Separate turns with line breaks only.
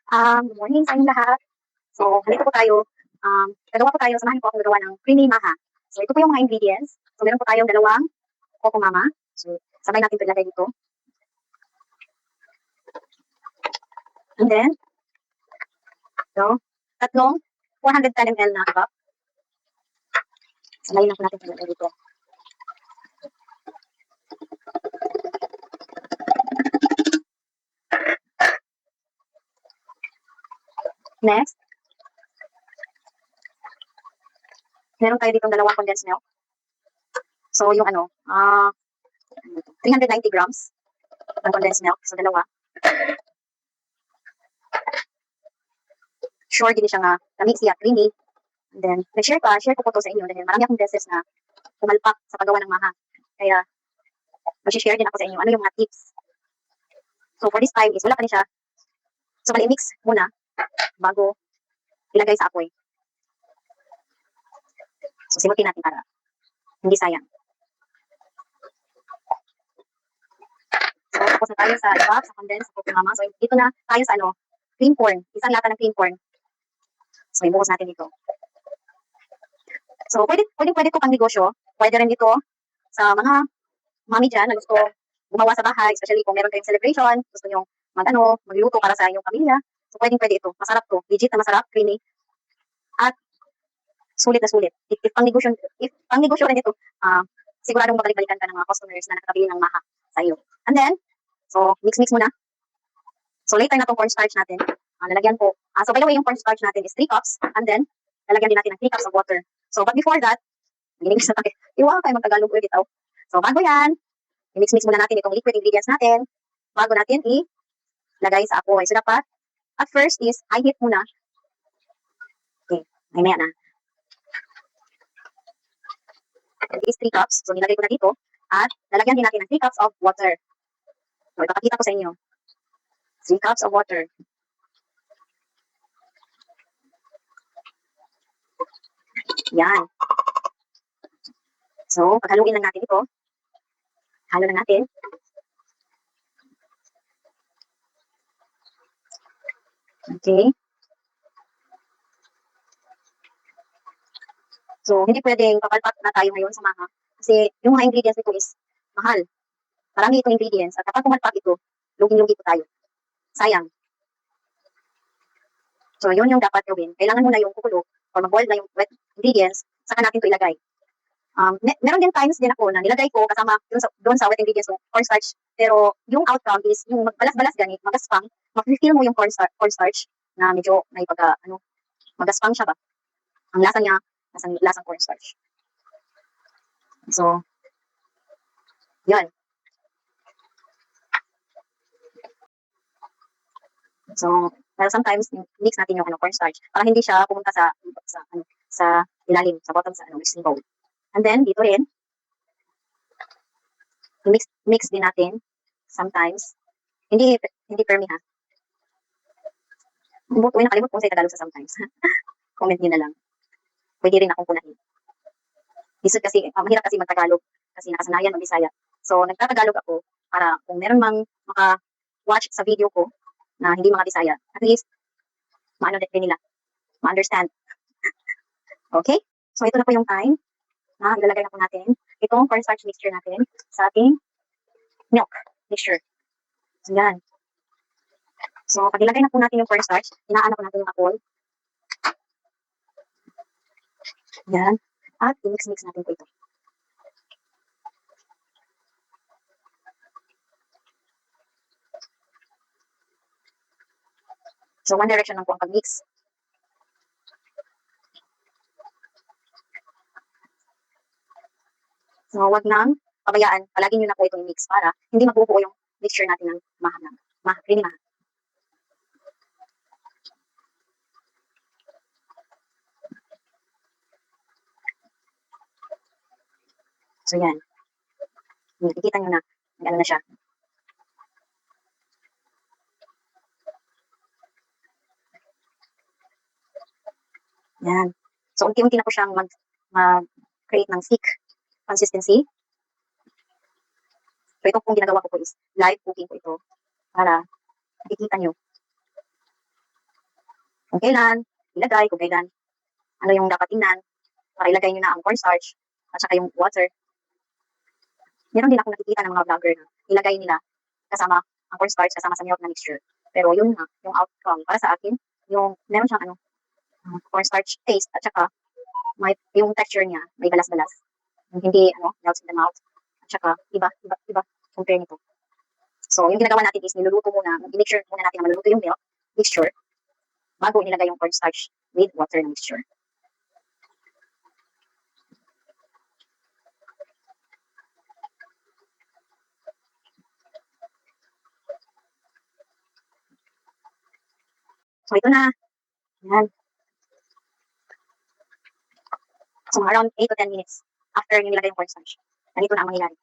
Good morning sa inyong lahat. So, halika po tayo. Gagawa po tayo, samahan po akong gagawa ng creamy maha. So, ito po yung mga ingredients. So, meron po tayong dalawang coco mama. So, sabay natin ito ilagay dito. And then, so, tatlong 410 ml na cup. Sabay na po natin ito ilagay dito. Next, meron tayo dito dalawang condensed milk. So, yung 390 grams ng condensed milk. So, dalawa. Sure, din siya nga tamis siya, creamy. And then, share ko po to sa inyo dahil marami akong beses na pumalpak sa paggawa ng maha. Kaya, mag-share din ako sa inyo ano yung mga tips. So, for this time is wala pa rin siya. So, bali mix muna bago ilagay sa apoy. So, simutin natin para hindi sayang. So, tapos na tayo sa iba, sa condensed coco mama. So, dito na tayo sa cream corn. Isang lata ng cream corn. So, ibuhos natin dito. So, pwede ito pang negosyo. Pwede rin ito sa mga mami dyan na gusto gumawa sa bahay, especially kung meron kayong celebration, gusto nyo magluto para sa inyong pamilya. So, pwede ito. Masarap to. Legit na masarap, creamy. At sulit na sulit. If pang negosyo rin ito, siguradong babalik-balikan ka ng mga customers na nakakabili ng maha sa iyo. And then, so, mix muna. So, later na itong cornstarch natin. Lalagyan po. So, by the way, yung cornstarch natin is 3 cups. And then, lalagyan din natin ng 3 cups of water. So, but before that, ginigis na tayo. Iwa kayo magtagalog ulit ito. So, bago yan, i-mix muna natin itong liquid ingredients natin. Bago natin ilagay sa apoy. So, dapat, at first is, high heat muna. Okay, maya na. It is 3 cups. So, nilagay ko na dito. At, lalagyan din natin ng 3 cups of water. So, ipapakita ko sa inyo. 3 cups of water. Yan. So, paghaluin lang natin ito. Halo na natin. Okay. So, hindi pwedeng papalpak na tayo ngayon sa maha. Kasi yung mga ingredients nito is mahal. Marami itong ingredients. At kapag pumalpak ito, lugin-lugi po tayo. Sayang. So, yun yung dapat gawin. Kailangan muna yung kukulo or mag-boil na yung wet ingredients, saka natin ito ilagay. Meron din times din ako na nilagay ko kasama doon sa wet ingredients ng cornstarch. Pero yung outcome is yung magbalas-balas ganit, magaspang, mag-feel mo yung cornstarch na medyo may magaspang siya ba. Ang lasa niya, lasang cornstarch. So, yun. So, pero sometimes mix natin yung cornstarch para hindi siya pumunta sa ilalim, sa bottom sa mixing bowl. And then dito rin mix din natin sometimes. Hindi permi ha. Nakalimot ko sa Tagalog sa sometimes. Comment niyo na lang. Pwede rin akong punahin. Isod kasi mahirap kasi magtagalog kasi nakasanayan ng Bisaya. So nagtatagalog ako para kung meron mang maka-watch sa video ko na hindi mga Bisaya, at least maano din nila, ma-understand. Okay? So ito na po yung time na ilalagay na po natin itong cornstarch mixture natin sa ating milk mixture. So yan. So pag ilagay na po natin yung cornstarch, inaan na po natin yung apoy. Yan. At i-mix natin po ito. So one direction lang po ang pag-mix. So, wag nang pabayaan. Palagi nyo na po itong mix para hindi mabubuo yung mixture natin ng creamy maha. So, yan. Nakikita nyo na. May ano na siya. Yan. So, unti-unti na po siyang mag-create ng thick consistency. So, ito pong ginagawa ko po is live cooking po ito para nakikita nyo. kung kailan ilagay, kung kailan ano yung dapat tingnan para ilagay nyo na ang cornstarch at saka yung water. Meron din akong nakikita ng mga vlogger na ilagay nila kasama ang cornstarch kasama sa milk na mixture. Pero yun nga, yung outcome para sa akin, yung meron siyang cornstarch taste at saka yung texture niya may balas-balas. Hindi melts in the mouth. At saka iba compare nito. So yung ginagawa natin is niluluto muna, i-make sure muna natin na maluluto yung milk mixture bago nilagay yung cornstarch with water na mixture. So ito na. Yan. So mga around 8 to 10 minutes after nyo nilagay yung cornstarch. Ganito na ang mangyayari.